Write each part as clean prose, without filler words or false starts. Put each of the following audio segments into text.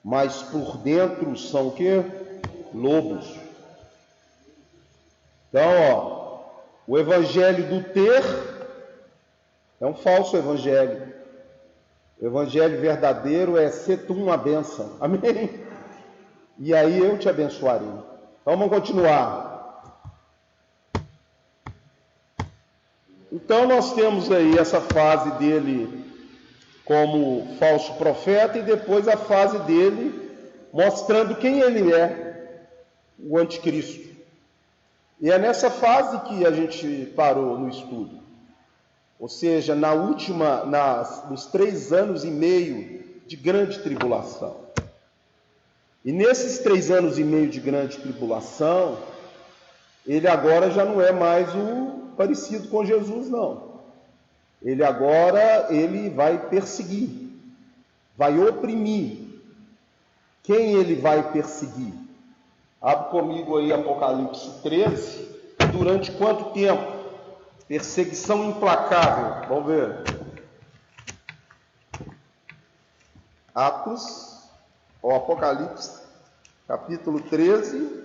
mas por dentro são o quê? Lobos. Então, o evangelho do ter é um falso evangelho. O evangelho verdadeiro é ser tu uma bênção. Amém? E aí eu te abençoarei. Então vamos continuar. Então nós temos aí essa fase dele como falso profeta e depois a fase dele mostrando quem ele é, o anticristo. E é nessa fase que a gente parou no estudo. Ou seja, nos 3 anos e meio de grande tribulação. E nesses 3 anos e meio de grande tribulação, ele agora já não é mais o parecido com Jesus, não. Ele vai perseguir, vai oprimir. Quem ele vai perseguir? Abre comigo aí Apocalipse 13. Durante quanto tempo? Perseguição implacável. Vamos ver. Apocalipse, capítulo 13.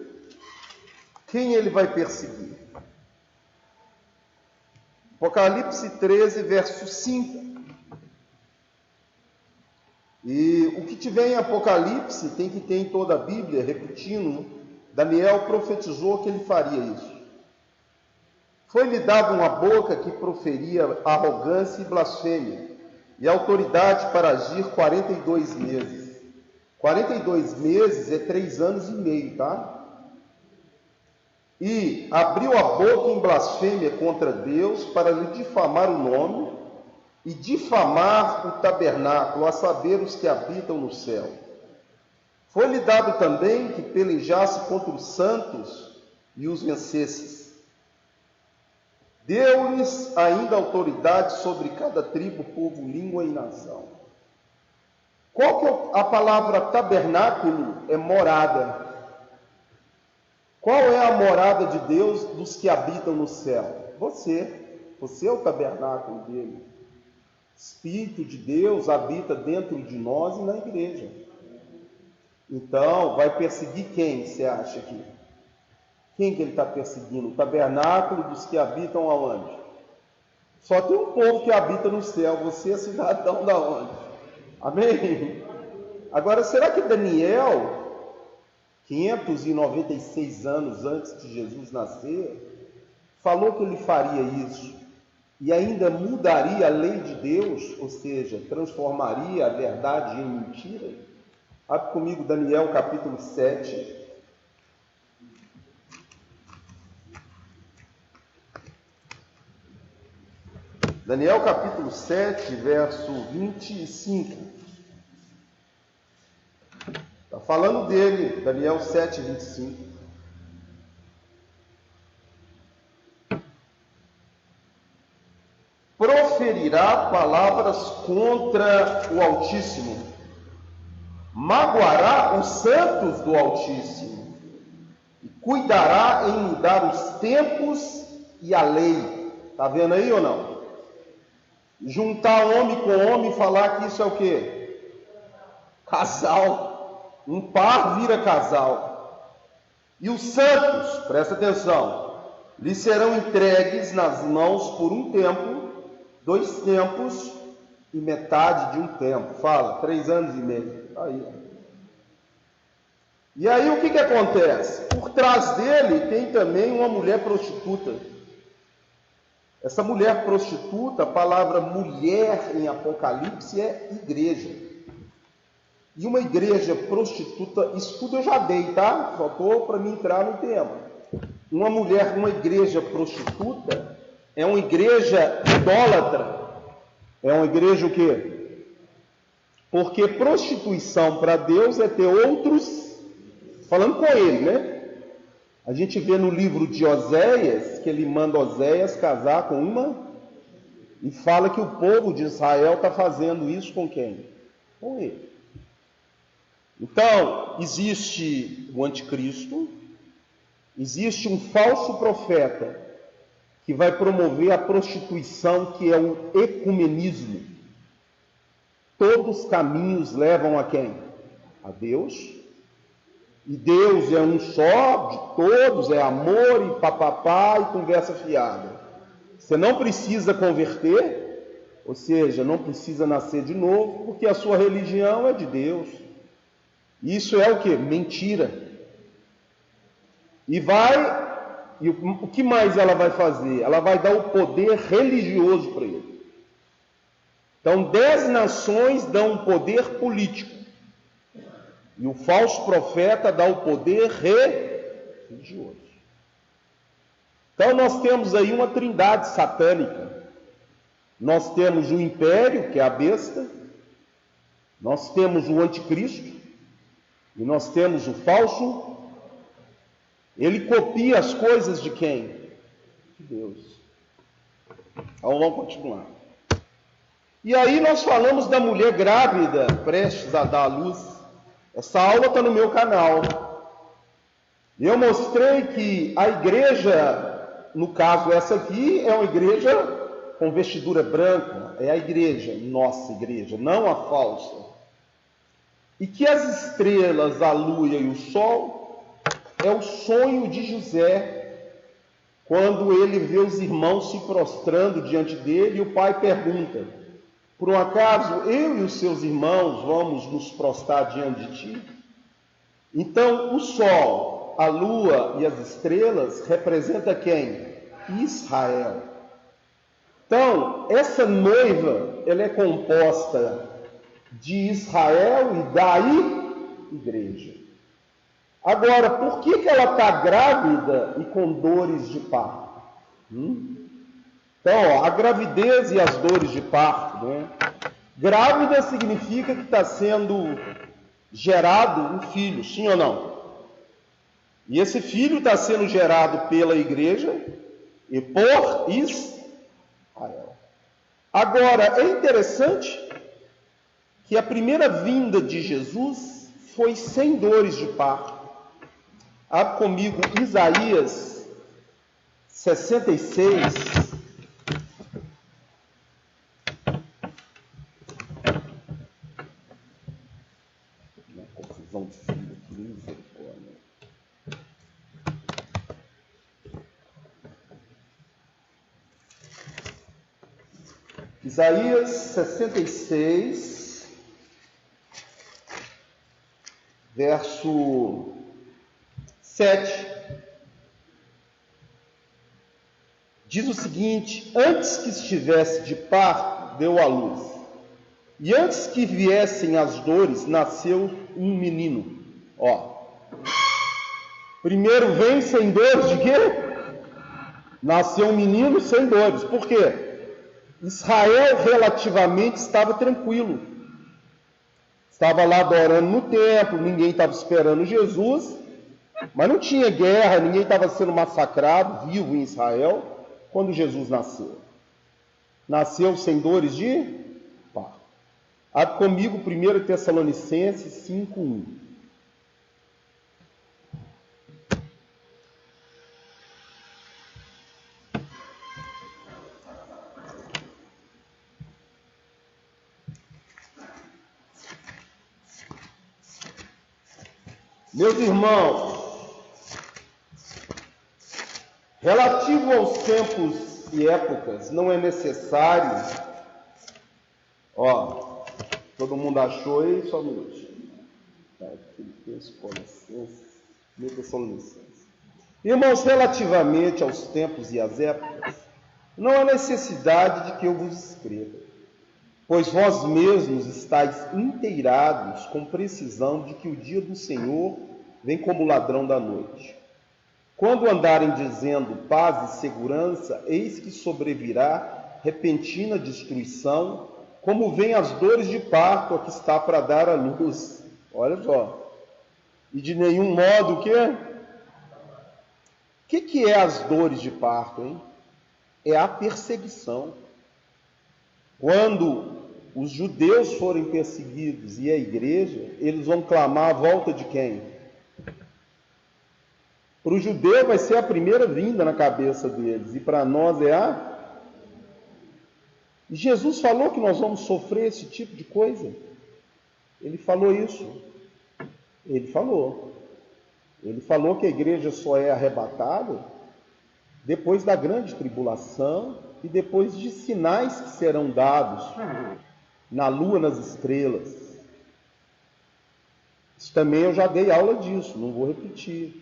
Quem ele vai perseguir? Apocalipse 13, verso 5. E o que tiver em Apocalipse tem que ter em toda a Bíblia, repetindo, Daniel profetizou que ele faria isso. Foi-lhe dada uma boca que proferia arrogância e blasfêmia, e autoridade para agir 42 meses. 42 meses é 3 anos e meio, tá? E abriu a boca em blasfêmia contra Deus para lhe difamar o nome e difamar o tabernáculo, a saber, os que habitam no céu. Foi-lhe dado também que pelejasse contra os santos e os vencesses. Deu-lhes ainda autoridade sobre cada tribo, povo, língua e nação. Qual que é a palavra tabernáculo? É morada. Qual é a morada de Deus dos que habitam no céu? Você é o tabernáculo dele. Espírito de Deus habita dentro de nós e na igreja. Então, vai perseguir quem, você acha aqui? Quem que ele está perseguindo? O tabernáculo dos que habitam aonde? Só tem um povo que habita no céu. Você é cidadão da onde? Amém? Agora, será que Daniel, 596 anos antes de Jesus nascer, falou que ele faria isso e ainda mudaria a lei de Deus, ou seja, transformaria a verdade em mentira? Abre comigo Daniel capítulo 7. Daniel capítulo 7, verso 25. Está falando dele, Daniel 7, 25. Proferirá palavras contra o Altíssimo, magoará os santos do Altíssimo, e cuidará em mudar os tempos e a lei. Está vendo aí ou não? Juntar homem com homem e falar que isso é o quê? Casal. Um par vira casal. E os santos, presta atenção, lhes serão entregues nas mãos por um tempo, 2 tempos e metade de um tempo. Fala, 3 anos e meio. Aí. E aí o que acontece? Por trás dele tem também uma mulher prostituta. Essa mulher prostituta, a palavra mulher em Apocalipse é igreja. E uma igreja prostituta, isso tudo eu já dei, tá? Só estou para me entrar no tema. Uma igreja prostituta é uma igreja idólatra. É uma igreja o quê? Porque prostituição para Deus é ter outros, falando com ele, né? A gente vê no livro de Oséias, que ele manda Oséias casar com uma, e fala que o povo de Israel está fazendo isso com quem? Com ele. Então, existe o anticristo, existe um falso profeta, que vai promover a prostituição, que é o ecumenismo. Todos os caminhos levam a quem? a Deus, e Deus é um só, de todos, é amor e papapá e conversa fiada. Você não precisa converter, ou seja, não precisa nascer de novo, porque a sua religião é de Deus. Isso é o que? Mentira. E o que mais ela vai fazer? Ela vai dar o poder religioso para ele. Então, 10 nações dão um poder político. E o falso profeta dá o poder religioso. Então, nós temos aí uma trindade satânica. Nós temos o império, que é a besta. Nós temos o anticristo. E nós temos o falso. Ele copia as coisas de quem? De Deus. Então, vamos continuar. E aí nós falamos da mulher grávida, prestes a dar à luz. Essa aula está no meu canal. Eu mostrei que a igreja, no caso essa aqui, é uma igreja com vestidura branca. É a igreja, nossa igreja, não a falsa. E que as estrelas, a lua e o sol, é o sonho de José, quando ele vê os irmãos se prostrando diante dele, e o pai pergunta: por um acaso eu e os seus irmãos vamos nos prostrar diante de ti? Então o sol, a lua e as estrelas representam quem? Israel. Então essa noiva, ela é composta de Israel e daí igreja. Agora, por que ela está grávida e com dores de parto? Então, a gravidez e as dores de parto, né? Grávida significa que está sendo gerado um filho, sim ou não? E esse filho está sendo gerado pela igreja e por Israel. Agora, é interessante que a primeira vinda de Jesus foi sem dores de parto. Abre comigo Isaías 66. Uma confusão de filho aqui, misericórdia. Isaías 66, verso 7, diz o seguinte: antes que estivesse de parto, deu à luz, e antes que viessem as dores, nasceu um menino. Primeiro vem sem dores de quê? Nasceu um menino sem dores. Por quê? Israel relativamente estava tranquilo. Estava lá adorando no templo, ninguém estava esperando Jesus, mas não tinha guerra, ninguém estava sendo massacrado, vivo em Israel, quando Jesus nasceu. Nasceu sem dores de parto. Abre comigo 1 Tessalonicenses 5:1. Meus irmãos, relativo aos tempos e épocas, não é necessário. Todo mundo achou aí? Só um minutinho. Irmãos, relativamente aos tempos e às épocas, não há necessidade de que eu vos escreva, pois vós mesmos estáis inteirados com precisão de que o dia do Senhor vem como ladrão da noite. Quando andarem dizendo paz e segurança, eis que sobrevirá repentina destruição, como vem as dores de parto a que está para dar à luz. Olha só. E de nenhum modo o quê? O que é as dores de parto, hein? É a perseguição. Quando os judeus forem perseguidos e a igreja, eles vão clamar a volta de quem? Para o judeu vai ser a primeira vinda na cabeça deles, e para nós é a... E Jesus falou que nós vamos sofrer esse tipo de coisa. Ele falou isso. Ele falou. Ele falou que a igreja só é arrebatada depois da grande tribulação e depois de sinais que serão dados na lua, nas estrelas. Isso também eu já dei aula disso, não vou repetir.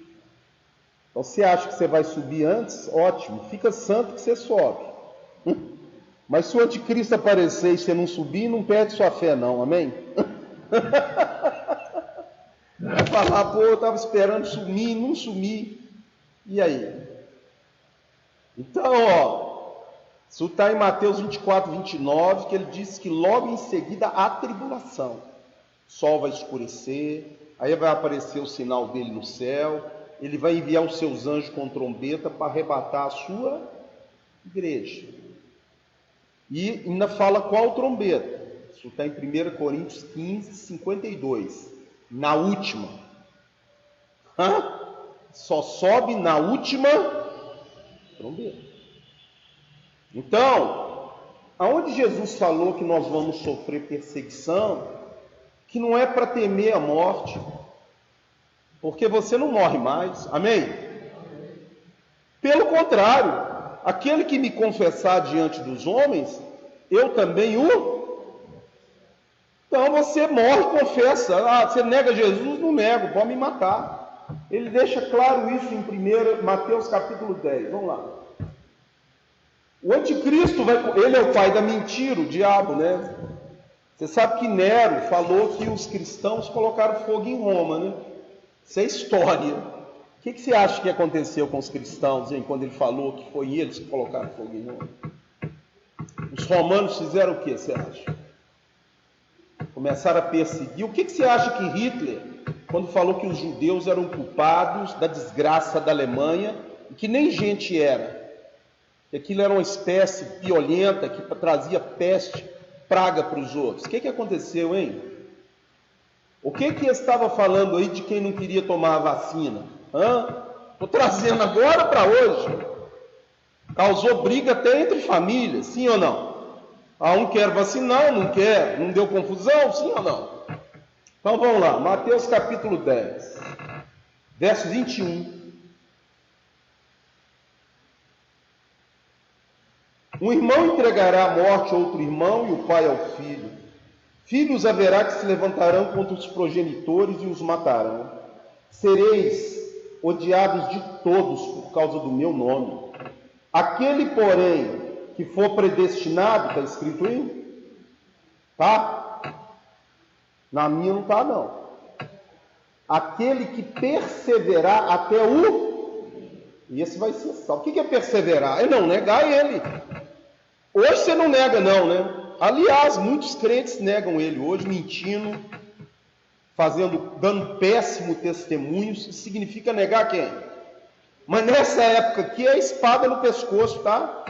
Então, você acha que você vai subir antes? Ótimo, fica santo que você sobe. Mas se o anticristo aparecer e você não subir, não perde sua fé não, amém? Vai falar, pô, eu estava esperando sumir, não sumi. E aí? Então, isso está em Mateus 24, 29, que ele diz que logo em seguida há tribulação. O sol vai escurecer, aí vai aparecer o sinal dele no céu, ele vai enviar os seus anjos com trombeta para arrebatar a sua igreja. E ainda fala qual trombeta. Isso está em 1 Coríntios 15, 52. Na última. Só sobe na última trombeta. Então, aonde Jesus falou que nós vamos sofrer perseguição, que não é para temer a morte, porque você não morre mais, amém? Pelo contrário, aquele que me confessar diante dos homens, eu também o... Então você morre, confessa, você nega Jesus, não nego, pode me matar. Ele deixa claro isso em 1 Mateus capítulo 10, vamos lá. O anticristo, ele é o pai da mentira, o diabo, né? Você sabe que Nero falou que os cristãos colocaram fogo em Roma, né? Isso é história. O que você acha que aconteceu com os cristãos, hein, quando ele falou que foi eles que colocaram fogo em Roma? Os romanos fizeram o que, você acha? Começaram a perseguir. O que você acha que Hitler, quando falou que os judeus eram culpados da desgraça da Alemanha, e que nem gente era, que aquilo era uma espécie violenta, que trazia peste, praga para os outros. O que aconteceu, hein? O que estava falando aí de quem não queria tomar a vacina? Estou trazendo agora para hoje. Causou briga até entre famílias, sim ou não? Um quer vacinar, não quer, não deu confusão, sim ou não? Então vamos lá, Mateus capítulo 10, verso 21. Um irmão entregará à morte outro irmão e o pai ao filho. Filhos haverá que se levantarão contra os progenitores e os matarão. Sereis odiados de todos por causa do meu nome. Aquele, porém, que for predestinado, está escrito aí? Tá? Na minha não está, não. Aquele que perseverar até o... E esse vai ser salvo. O que é perseverar? É não negar ele. Hoje você não nega não, né? Aliás, muitos crentes negam ele hoje, mentindo, dando péssimo testemunho. Isso significa negar quem? Mas nessa época aqui é espada no pescoço, tá?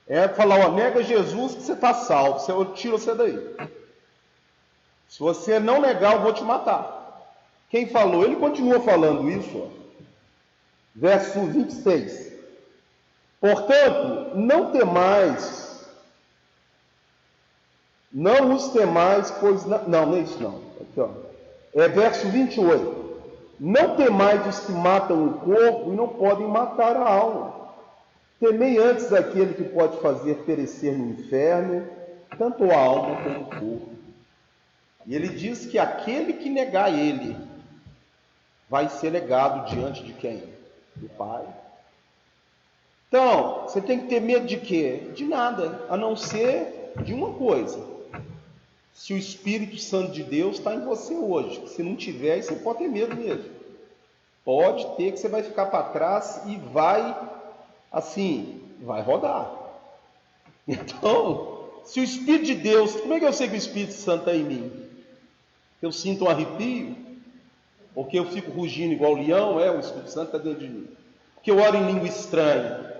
É falar, nega Jesus que você está salvo, eu tiro você daí. Se você não negar, eu vou te matar. Quem falou? Ele continua falando isso, verso 26. Portanto, não os temais, pois... Não é isso não. Aqui, é verso 28. Não temais os que matam o corpo e não podem matar a alma. Temei antes aquele que pode fazer perecer no inferno, tanto a alma como o corpo. E ele diz que aquele que negar ele vai ser negado diante de quem? Do Pai. Então, você tem que ter medo de quê? De nada, a não ser de uma coisa. Se o Espírito Santo de Deus está em você hoje, se não tiver, você pode ter medo mesmo. Pode ter que você vai ficar para trás e vai, assim, vai rodar. Então, se o Espírito de Deus, como é que eu sei que o Espírito Santo está em mim? Eu sinto um arrepio? Porque eu fico rugindo igual leão? O Espírito Santo está dentro de mim. Porque eu oro em língua estranha.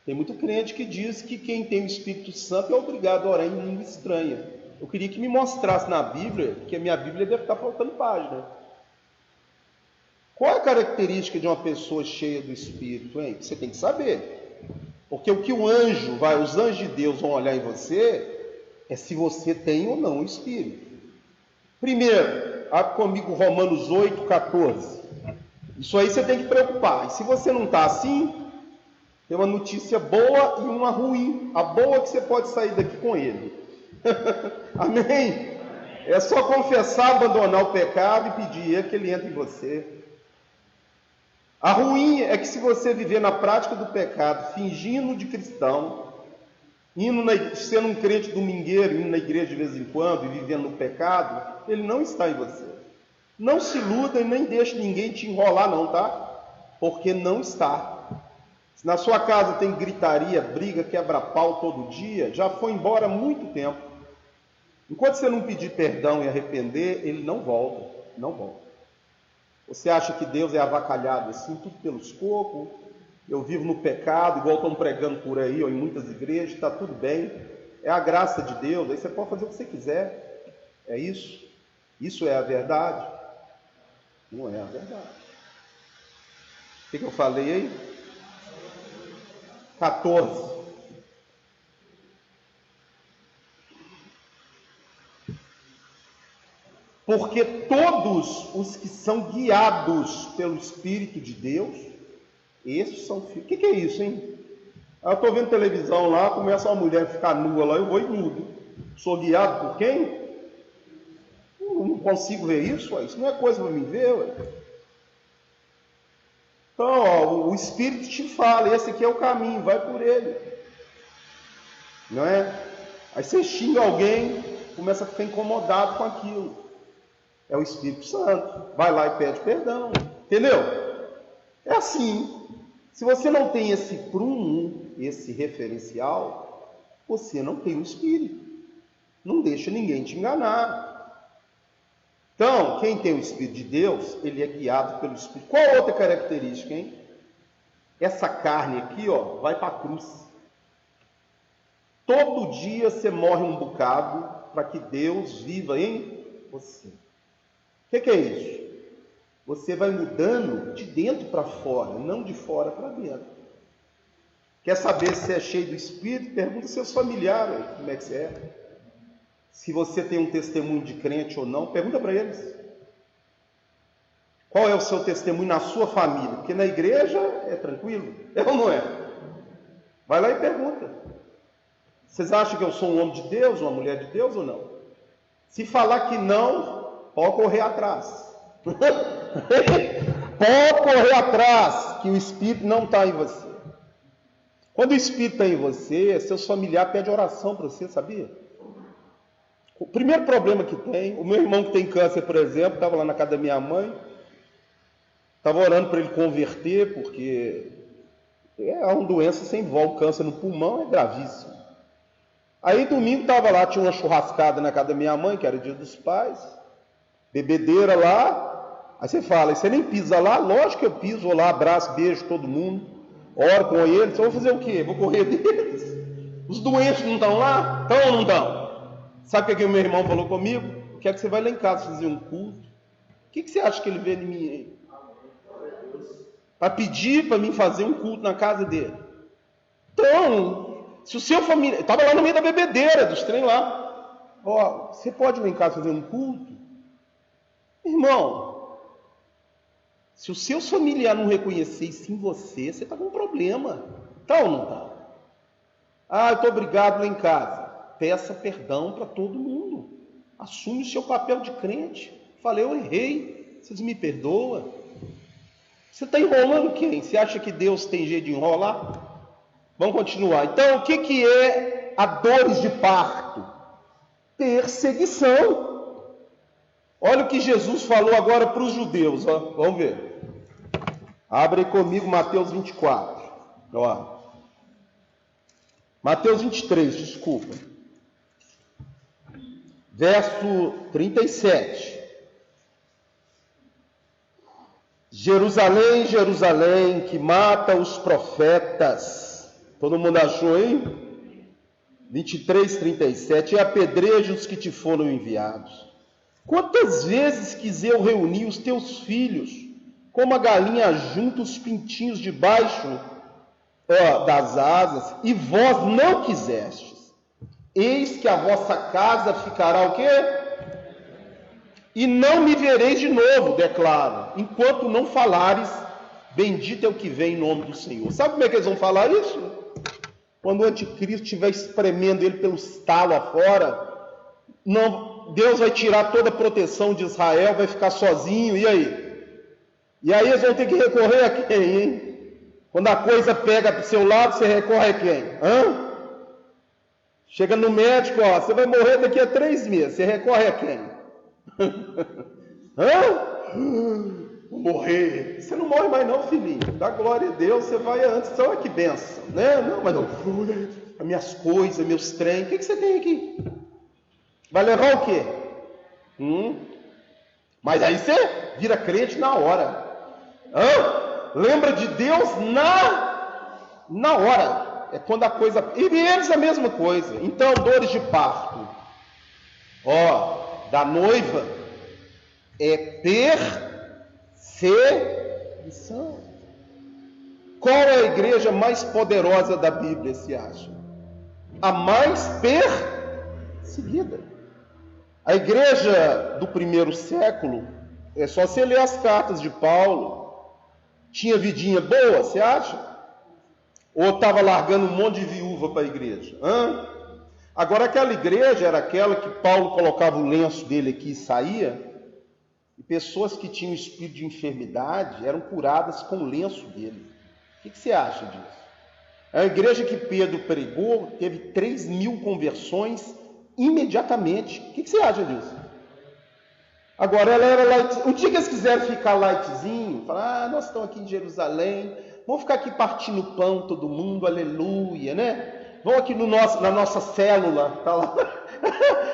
Tem muito crente que diz que quem tem o Espírito Santo é obrigado a orar em língua estranha. Eu queria que me mostrasse na Bíblia, porque a minha Bíblia deve estar faltando página. Qual é a característica de uma pessoa cheia do Espírito, hein? Você tem que saber. Porque o que os anjos de Deus vão olhar em você, é se você tem ou não o Espírito. Primeiro, Abre comigo Romanos 8, 14. Isso aí você tem que preocupar. E se você não está assim, tem uma notícia boa e uma ruim. A boa é que você pode sair daqui com ele. Amém? É só confessar, abandonar o pecado e pedir que ele entre em você. A ruim é que se você viver na prática do pecado, fingindo de cristão, sendo um crente domingueiro, indo na igreja de vez em quando e vivendo no pecado, ele não está em você. Não se iluda e nem deixe ninguém te enrolar não, tá? Porque não está. Se na sua casa tem gritaria, briga, quebra-pau todo dia, já foi embora há muito tempo. Enquanto você não pedir perdão e arrepender, ele não volta, não volta. Você acha que Deus é avacalhado assim, tudo pelos cocos? Eu vivo no pecado, igual estão pregando por aí, ou em muitas igrejas, está tudo bem. É a graça de Deus, aí você pode fazer o que você quiser. É isso? Isso é a verdade? Não é a verdade. O que eu falei aí? 14. Porque todos os que são guiados pelo Espírito de Deus, esses são filhos. O que é isso, hein? Eu estou vendo televisão lá, começa uma mulher a ficar nua lá, eu vou e mudo. Sou guiado por quem? Eu não consigo ver isso, isso não é coisa para mim ver. Ué. Então, o Espírito te fala, esse aqui é o caminho, vai por ele. Não é? Aí você xinga alguém, começa a ficar incomodado com aquilo. É o Espírito Santo. Vai lá e pede perdão. Entendeu? É assim. Se você não tem esse prumo, esse referencial, você não tem o Espírito. Não deixa ninguém te enganar. Então, quem tem o Espírito de Deus, ele é guiado pelo Espírito. Qual outra característica, hein? Essa carne aqui, ó, vai para a cruz. Todo dia você morre um bocado para que Deus viva em você. O que é isso? Você vai mudando de dentro para fora, não de fora para dentro. Quer saber se é cheio do Espírito? Pergunta aos seus familiares como é que você é. Se você tem um testemunho de crente ou não, pergunta para eles. Qual é o seu testemunho na sua família? Porque na igreja é tranquilo, é ou não é? Vai lá e pergunta. Vocês acham que eu sou um homem de Deus, uma mulher de Deus ou não? Se falar que não, pode correr atrás. Pode correr atrás, que o Espírito não está em você. Quando o Espírito está em você, seus familiares pedem oração para você, sabia? O primeiro problema que tem, o meu irmão que tem câncer, por exemplo, estava lá na casa da minha mãe, estava orando para ele converter, porque é uma doença sem volta, câncer no pulmão é gravíssimo. Aí domingo estava lá, tinha uma churrascada na casa da minha mãe, que era dia dos pais, bebedeira lá, aí você fala, e você nem pisa lá? Lógico que eu piso, vou lá, abraço, beijo todo mundo, oro com eles, eu vou fazer o quê? Vou correr deles? Os doentes não estão lá? Estão ou não estão? Sabe o que o meu irmão falou comigo? Quer que você vai lá em casa fazer um culto? O que você acha que ele vê em mim aí? Para pedir para mim fazer um culto na casa dele. Então, se o seu familiar... Estava lá no meio da bebedeira, dos trem lá. Ó, você pode ir lá em casa fazer um culto? Irmão, se os seus familiares não reconhecerem isso em você, você está com um problema. Está ou não está? Ah, eu estou obrigado lá em casa. Peça perdão para todo mundo. Assume o seu papel de crente. Falei, eu errei. Vocês me perdoam? Você está enrolando quem? Você acha que Deus tem jeito de enrolar? Vamos continuar. Então, o que é a dores de parto? Perseguição. Olha o que Jesus falou agora para os judeus. Ó. Vamos ver. Abre comigo Mateus 24. Ó. Mateus 23, desculpa. Verso 37. Jerusalém, Jerusalém, que mata os profetas. Todo mundo achou, hein? 23, 37. E apedreja os que te foram enviados. Quantas vezes quis eu reunir os teus filhos, como a galinha junta os pintinhos debaixo das asas, e vós não quisestes. Eis que a vossa casa ficará o quê? E não me vereis de novo, declaro, enquanto não falares, bendito é o que vem em nome do Senhor. Sabe como é que eles vão falar isso? Quando o anticristo estiver espremendo ele pelo estalo afora, não, Deus vai tirar toda a proteção de Israel, vai ficar sozinho, e aí? E aí eles vão ter que recorrer a quem, hein? Quando a coisa pega para o seu lado, você recorre a quem? Chega no médico, ó, você vai morrer daqui a 3 meses, você recorre a quem? Vou morrer. Você não morre mais não, filhinho. Dá glória a Deus, você vai antes. Olha que benção, né? Não, mas não. As minhas coisas, meus trem. O que você tem aqui? Vai levar o quê? Mas aí você vira crente na hora. Lembra de Deus na hora. É quando a coisa... E eles a mesma coisa. Então, dores de parto. Da noiva é perseguição. Qual é a igreja mais poderosa da Bíblia, se acha? A mais perseguida. A igreja do primeiro século, é só você ler as cartas de Paulo, tinha vidinha boa, você acha? Ou estava largando um monte de viúva para a igreja? Agora, aquela igreja era aquela que Paulo colocava o lenço dele aqui e saía, e pessoas que tinham espírito de enfermidade eram curadas com o lenço dele. O que você acha disso? A igreja que Pedro pregou teve 3.000 conversões imediatamente. O que você acha disso? Agora, ela era light. O dia que eles quiseram ficar lightzinho, falar, nós estamos aqui em Jerusalém, vamos ficar aqui partindo pão todo mundo, aleluia, né? Vamos aqui na nossa célula,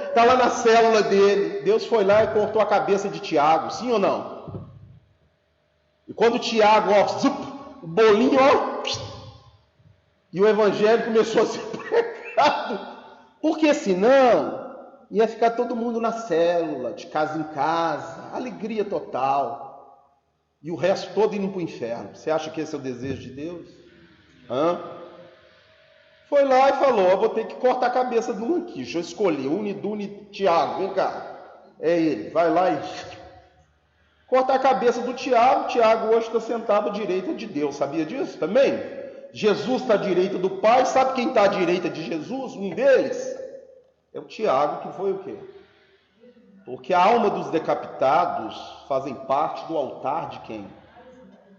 está lá na célula dele. Deus foi lá e cortou a cabeça de Tiago, sim ou não? E quando Tiago, o bolinho, e o evangelho começou a ser pregado, porque senão ia ficar todo mundo na célula, de casa em casa, alegria total, e o resto todo indo para o inferno. Você acha que esse é o desejo de Deus? Foi lá e falou, vou ter que cortar a cabeça de um aqui, deixa eu escolher, Unidune, Tiago, vem cá, é ele, vai lá e cortar a cabeça do Tiago. Tiago hoje está sentado à direita de Deus, sabia disso também? Jesus está à direita do Pai, sabe quem está à direita de Jesus? Um deles é o Tiago, que foi o quê? Porque a alma dos decapitados fazem parte do altar de quem?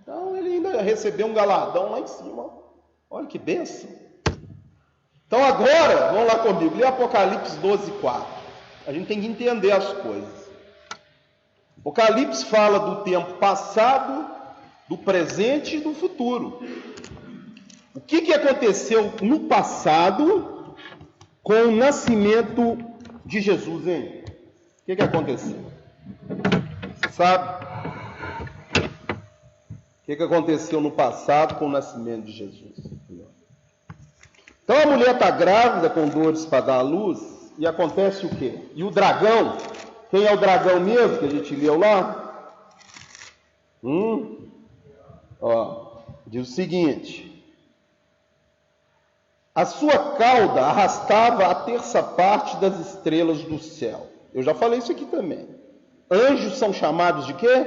Então ele ainda recebeu um galardão lá em cima, olha que bênção. Então agora, vamos lá comigo, lê Apocalipse 12:4. A gente tem que entender as coisas. Apocalipse fala do tempo passado, do presente e do futuro. O que aconteceu no passado com o nascimento de Jesus, hein? O que aconteceu? Você sabe? O que aconteceu no passado com o nascimento de Jesus? Então a mulher está grávida com dores para dar à luz, e acontece o quê? E o dragão, quem é o dragão mesmo que a gente leu lá? Diz o seguinte: a sua cauda arrastava a terça parte das estrelas do céu. Eu já falei isso aqui também. Anjos são chamados de quê?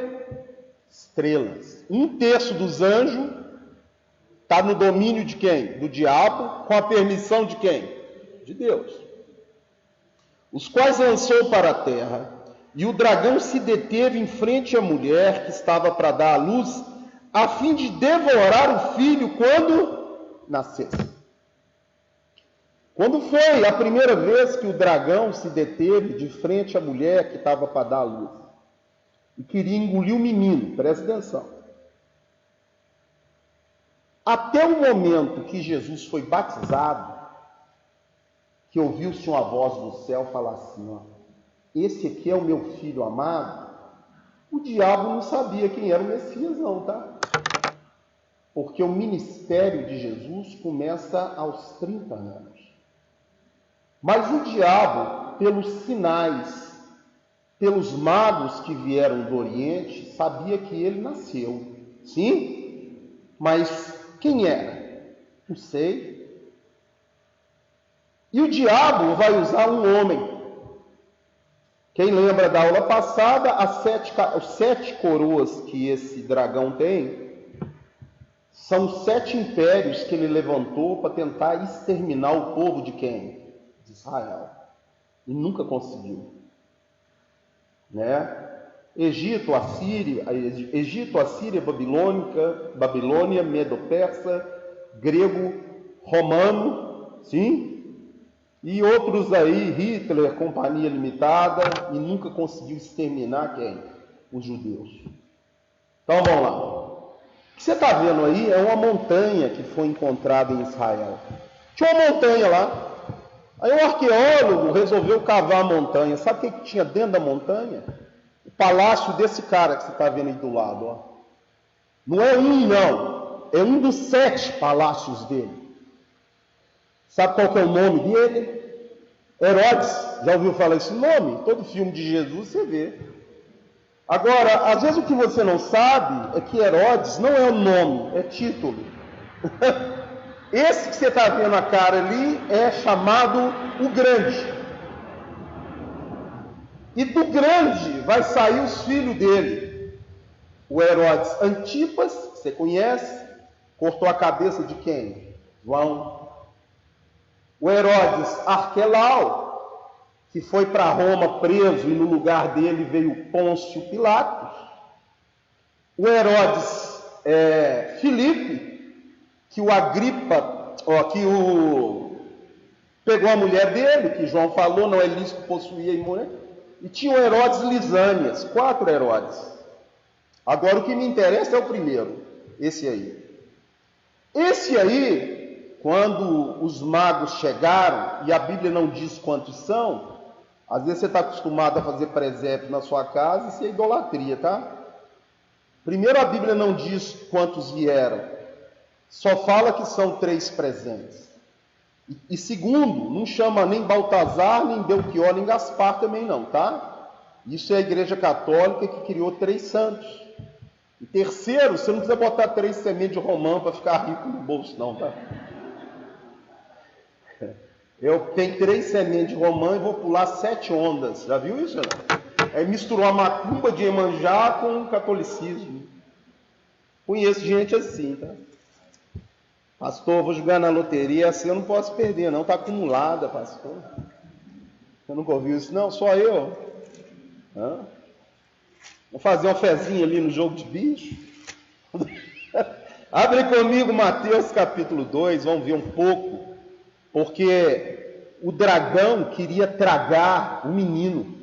Estrelas. 1/3 dos anjos está no domínio de quem? Do diabo, com a permissão de quem? De Deus. Os quais lançou para a terra, e o dragão se deteve em frente à mulher que estava para dar à luz, a fim de devorar o filho quando nascesse. Quando foi a primeira vez que o dragão se deteve de frente à mulher que estava para dar à luz? E queria engolir o menino, presta atenção. Até o momento que Jesus foi batizado, que ouviu-se uma voz do céu falar assim, esse aqui é o meu filho amado, o diabo não sabia quem era o Messias não, tá? Porque o ministério de Jesus começa aos 30 anos. Mas o diabo, pelos sinais, pelos magos que vieram do Oriente, sabia que ele nasceu. Sim? Mas quem era? Não sei. E o diabo vai usar um homem. Quem lembra da aula passada, os 7 coroas que esse dragão tem são os 7 impérios que ele levantou para tentar exterminar o povo de quem? De Israel. E nunca conseguiu. Né? Egito, Assíria, Babilônia, Medo-Persa, grego, romano, sim? E outros aí, Hitler, Companhia Limitada, e nunca conseguiu exterminar quem? Os judeus. Então vamos lá. O que você está vendo aí é uma montanha que foi encontrada em Israel. Tinha uma montanha lá. Aí um arqueólogo resolveu cavar a montanha. Sabe o que tinha dentro da montanha? O palácio desse cara que você está vendo aí do lado. Ó. Não é um, não. É um dos 7 palácios dele. Sabe qual que é o nome dele? Herodes. Já ouviu falar esse nome? Todo filme de Jesus você vê. Agora, às vezes o que você não sabe é que Herodes não é o nome, é título. Esse que você está vendo a cara ali é chamado o Grande. E do Grande vai sair os filhos dele. O Herodes Antipas, que você conhece, cortou a cabeça de quem? João. O Herodes Arquelau, que foi para Roma preso e no lugar dele veio Pôncio Pilatos. O Herodes Filipe, que o Agripa, pegou a mulher dele, que João falou, não é lícito possuir a mulher. E tinha o Herodes Lisânias, 4 Herodes. Agora o que me interessa é o primeiro, esse aí. Esse aí, quando os magos chegaram, e a Bíblia não diz quantos são, às vezes você está acostumado a fazer presépio na sua casa, isso é idolatria, tá? Primeiro, a Bíblia não diz quantos vieram, só fala que são 3 presentes. E segundo, não chama nem Baltazar, nem Belchior, nem Gaspar também não, tá? Isso é a Igreja Católica que criou 3 santos. E terceiro, você não precisa botar 3 sementes de romã para ficar rico no bolso não, tá? Eu tenho 3 sementes de romã e vou pular 7 ondas. Já viu isso? Não? Aí misturou a macumba de Iemanjá com o catolicismo. Conheço gente assim, tá? Pastor, vou jogar na loteria, assim eu não posso perder, não. Está acumulada, pastor. Você nunca ouviu isso? Não, só eu. Hã? Vou fazer uma fezinha ali no jogo de bicho. Abre comigo Mateus capítulo 2, vamos ver um pouco. Porque o dragão queria tragar o menino.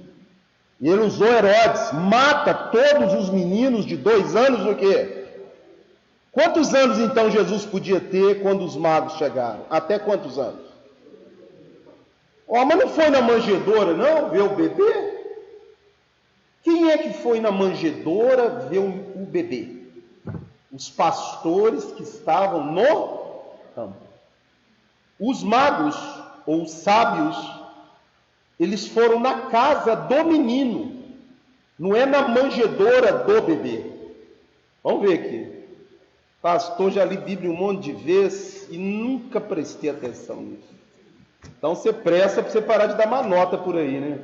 E ele usou Herodes. Mata todos os meninos de 2 anos o quê? Quantos anos então Jesus podia ter quando os magos chegaram? Até quantos anos? Mas não foi na manjedoura não, ver o bebê? Quem é que foi na manjedoura ver o bebê? Os pastores que estavam no campo. Os magos, ou os sábios, eles foram na casa do menino, não é na manjedoura do bebê. Vamos ver aqui. Pastor, já li Bíblia um monte de vezes e nunca prestei atenção nisso. Então você presta para você parar de dar manota por aí, né?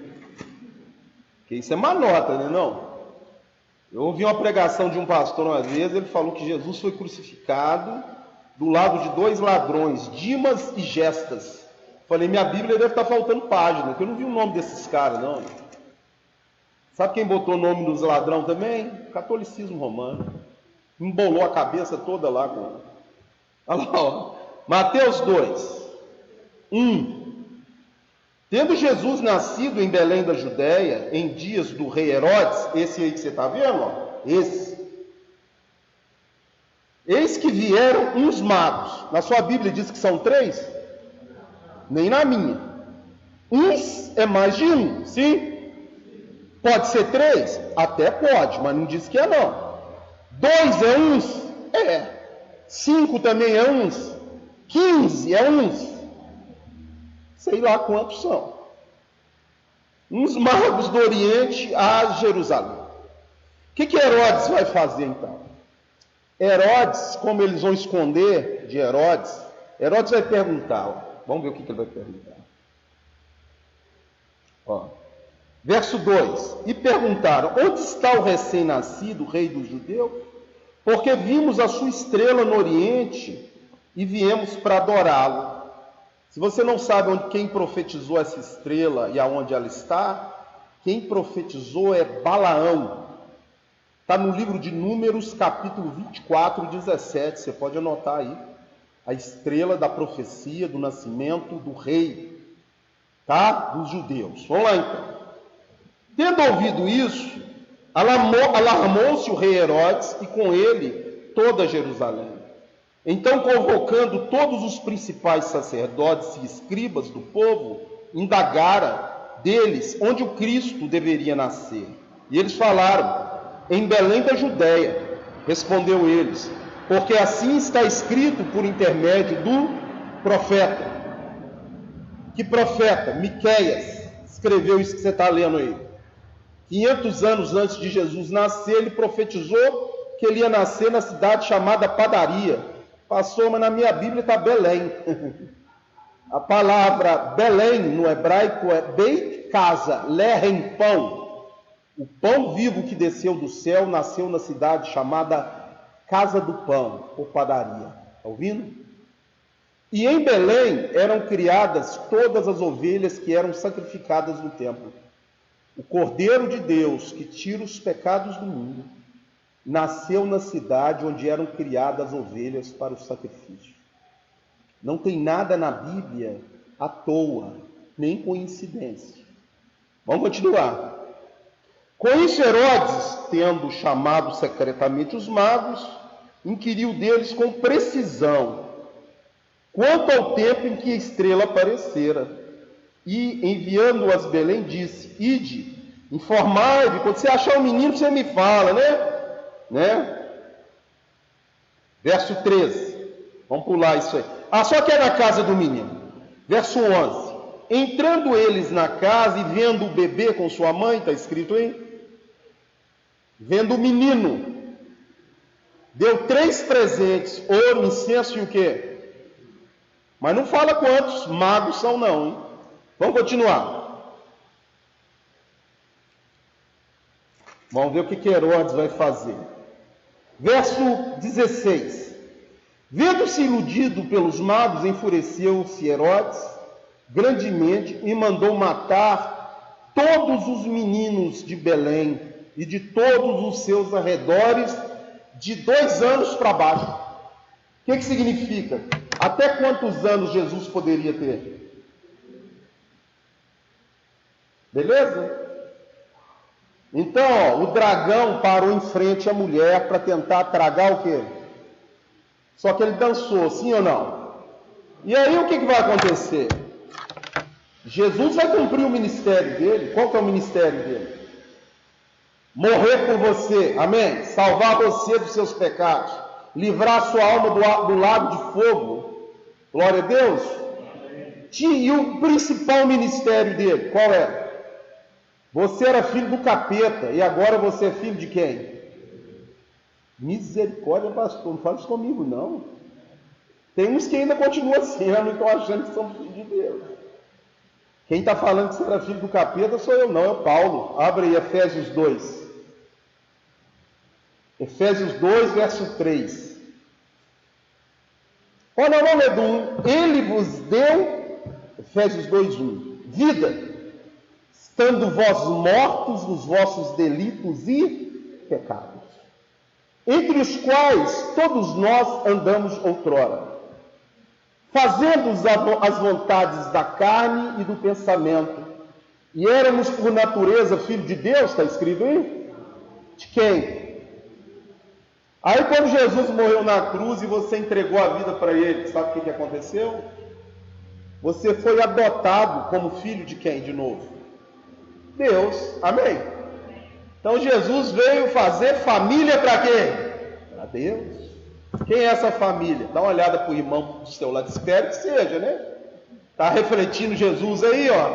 Porque isso é manota, né não? Eu ouvi uma pregação de um pastor uma vez, ele falou que Jesus foi crucificado do lado de 2 ladrões, Dimas e Gestas. Falei, minha Bíblia deve estar faltando página, porque eu não vi o nome desses caras, não. Sabe quem botou o nome dos ladrões também? Catolicismo romano. Embolou a cabeça toda lá com... Olha lá, ó. Mateus 2, 1. Tendo Jesus nascido em Belém da Judéia, em dias do rei Herodes, esse aí que você está vendo, ó, esse. Eis que vieram uns magos. Na sua Bíblia diz que são 3? Nem na minha. Uns é mais de 1, sim? Pode ser 3? Até pode, mas não diz que é não. 2 é uns? É. 5 também é uns? 15 é uns? Sei lá quantos são. Uns magos do Oriente a Jerusalém. O que Herodes vai fazer então? Herodes, como eles vão esconder de Herodes, Herodes vai perguntar, ó, vamos ver o que ele vai perguntar. Ó, Verso 2: E perguntaram: onde está o recém-nascido, rei dos judeus? Porque vimos a sua estrela no Oriente e viemos para adorá-lo. Se você não sabe quem profetizou essa estrela e aonde ela está, quem profetizou é Balaão. Está no livro de Números, capítulo 24, 17. Você pode anotar aí. A estrela da profecia do nascimento do rei, tá? Dos judeus. Vamos lá então. Tendo ouvido isso, alarmou-se o rei Herodes e com ele toda Jerusalém. Então, convocando todos os principais sacerdotes e escribas do povo, indagara deles onde o Cristo deveria nascer. E eles falaram: em Belém da Judéia. Respondeu eles: porque assim está escrito por intermédio do profeta. Que profeta? Miqueias escreveu isso que você está lendo aí. 500 anos antes de Jesus nascer, ele profetizou que ele ia nascer na cidade chamada Padaria. Passou, mas na minha Bíblia está Belém. A palavra Belém no hebraico é Beit casa, lehem, pão. O pão vivo que desceu do céu nasceu na cidade chamada Casa do Pão, ou Padaria. Está ouvindo? E em Belém eram criadas todas as ovelhas que eram sacrificadas no templo. O Cordeiro de Deus, que tira os pecados do mundo, nasceu na cidade onde eram criadas as ovelhas para o sacrifício. Não tem nada na Bíblia à toa, nem coincidência. Vamos continuar. Com isso, Herodes, tendo chamado secretamente os magos, inquiriu deles com precisão quanto ao tempo em que a estrela aparecera. E, enviando-o a Belém, disse: ide, informai-me, quando você achar o menino, você me fala, né? Verso 13. Vamos pular isso aí. Só que é na casa do menino. Verso 11. Entrando eles na casa e vendo o bebê com sua mãe, está escrito aí, vendo o menino, deu 3 presentes: ouro, incenso e o quê? Mas não fala quantos magos são não, hein? Vamos continuar. Vamos ver o que Herodes vai fazer. Verso 16. Vendo-se iludido pelos magos, enfureceu-se Herodes grandemente e mandou matar todos os meninos de Belém e de todos os seus arredores, de 2 anos para baixo. O que significa? Até quantos anos Jesus poderia ter? Beleza? Então, o dragão parou em frente à mulher para tentar tragar o quê? Só que ele dançou, sim ou não? E aí o que vai acontecer? Jesus vai cumprir o ministério dele. Qual que é o ministério dele? Morrer por você, amém? Salvar você dos seus pecados, livrar a sua alma do lago de fogo. Glória a Deus. E o principal ministério dele, qual é? Você era filho do capeta e agora você é filho de quem? Misericórdia, pastor, não fala isso comigo não. Tem uns que ainda continuam sendo e estão achando que são filhos de Deus. Quem está falando que você era filho do capeta sou eu não, é o Paulo. Abre aí Efésios 2. Efésios 2, verso 3. Olha, vamos ler do 1. Ele vos deu, Efésios 2, 1, vida, estando vós mortos nos vossos delitos e pecados, entre os quais todos nós andamos outrora, fazendo as vontades da carne e do pensamento, e éramos por natureza filho de Deus, está escrito aí? De quem? Aí quando Jesus morreu na cruz e você entregou a vida para ele, sabe o que aconteceu? Você foi adotado como filho de quem de novo? Deus, amém? Então Jesus veio fazer família para quê? Para Deus. Quem é essa família? Dá uma olhada para o irmão do seu lado, espero que seja, né? Está refletindo Jesus aí, ó.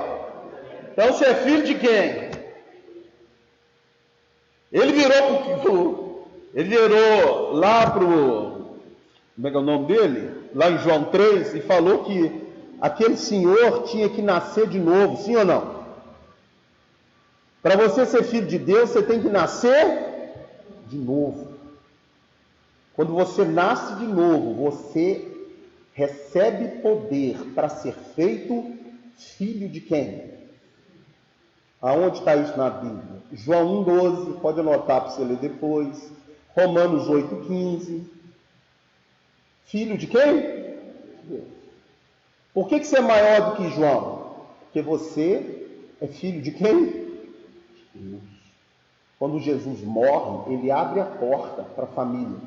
Então você é filho de quem? Ele virou lá para o... Como é que é o nome dele? Lá em João 3, e falou que aquele senhor tinha que nascer de novo, sim ou não? Para você ser filho de Deus, você tem que nascer de novo. Quando você nasce de novo, você recebe poder para ser feito filho de quem? Aonde está isso na Bíblia? João 1,12, pode anotar para você ler depois. Romanos 8,15. Filho de quem? Deus. Por que você é maior do que João? Porque você é filho de quem? Deus. Quando Jesus morre, ele abre a porta para a família.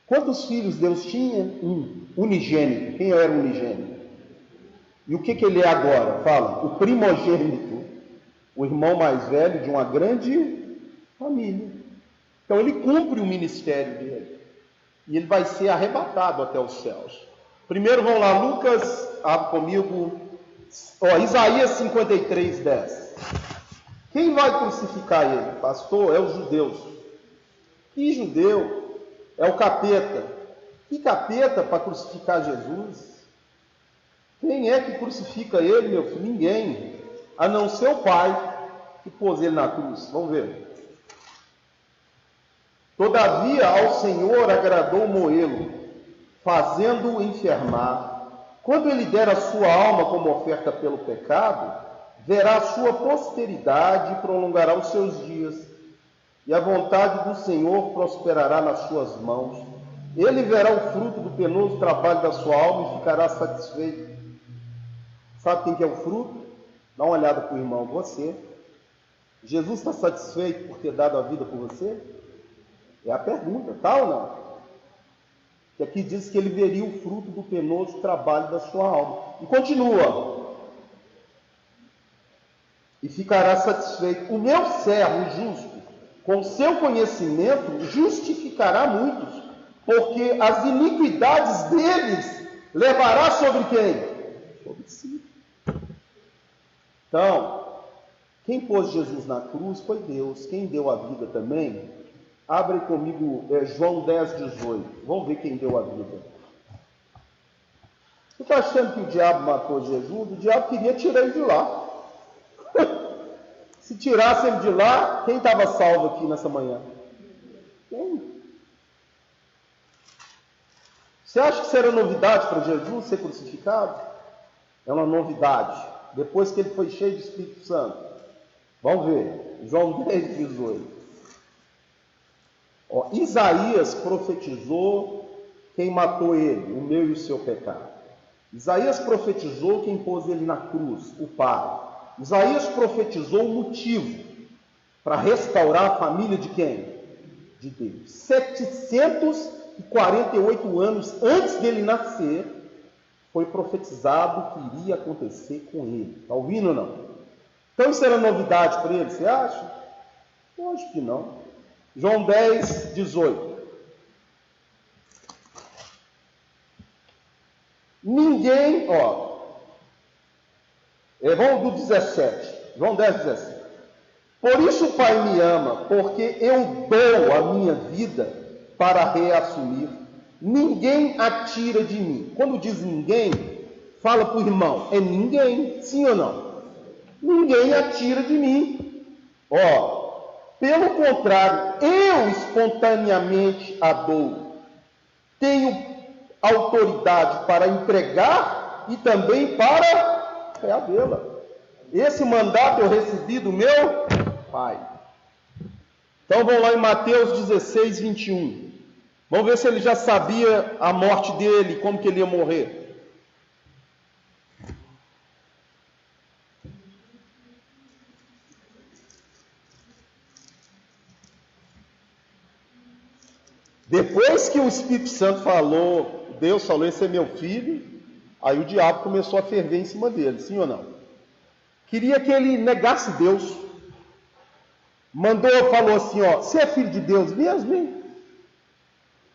Quantos filhos Deus tinha? Um. Unigênito. Quem era o unigênito? E o que ele é agora? Fala, o primogênito. O irmão mais velho de uma grande família. Então ele cumpre o ministério dele. E ele vai ser arrebatado até os céus. Primeiro vamos lá, Lucas, abre comigo, Isaías 53:10. Quem vai crucificar ele? Pastor, é os judeus. Que judeu? É o capeta. Que capeta para crucificar Jesus? Quem é que crucifica ele, meu filho? Ninguém. A não ser o Pai que pôs ele na cruz. Vamos ver. Todavia ao Senhor agradou moê-lo, fazendo-o enfermar. Quando ele der a sua alma como oferta pelo pecado, verá a sua posteridade e prolongará os seus dias, e a vontade do Senhor prosperará nas suas mãos. Ele verá o fruto do penoso trabalho da sua alma e ficará satisfeito. Sabe quem que é o fruto? Dá uma olhada para o irmão, você. Jesus está satisfeito por ter dado a vida por você? É a pergunta, tá ou não? Que aqui diz que ele veria o fruto do penoso trabalho da sua alma. E continua. E ficará satisfeito. O meu servo justo, com seu conhecimento, justificará muitos, porque as iniquidades deles levará sobre quem? Sobre si. Então, quem pôs Jesus na cruz foi Deus. Quem deu a vida também? Abre comigo João 10:18. Vamos ver quem deu a vida. Você está achando que o diabo matou Jesus? O diabo queria tirar ele de lá. Se tirasse ele de lá, quem estava salvo aqui nessa manhã? Quem? Você acha que isso era novidade para Jesus ser crucificado? É uma novidade. Depois que ele foi cheio do Espírito Santo. Vamos ver. João 10:18. Isaías profetizou quem matou ele, o meu e o seu pecado. Isaías profetizou quem pôs ele na cruz, o Pai. Isaías profetizou o motivo para restaurar a família de quem? De Deus. 748 anos antes dele nascer, foi profetizado o que iria acontecer com ele. Está ouvindo ou não? Então isso era novidade para ele, você acha? Eu acho que não. João 10:18. Ninguém, vamos do 17. João 10:17. Por isso o Pai me ama, porque eu dou a minha vida para reassumir. Ninguém a tira de mim. Quando diz ninguém, fala para o irmão, é ninguém, sim ou não? Ninguém a tira de mim. Pelo contrário, eu espontaneamente a dou. Tenho autoridade para entregar e também para reavê-la. Esse mandato eu recebi do meu Pai. Então vamos lá em Mateus 16:21. Vamos ver se ele já sabia a morte dele, como que ele ia morrer. Depois que o Espírito Santo falou, Deus falou, esse é meu filho, aí o diabo começou a ferver em cima dele, sim ou não? Queria que ele negasse Deus. Falou assim, você é filho de Deus mesmo, hein?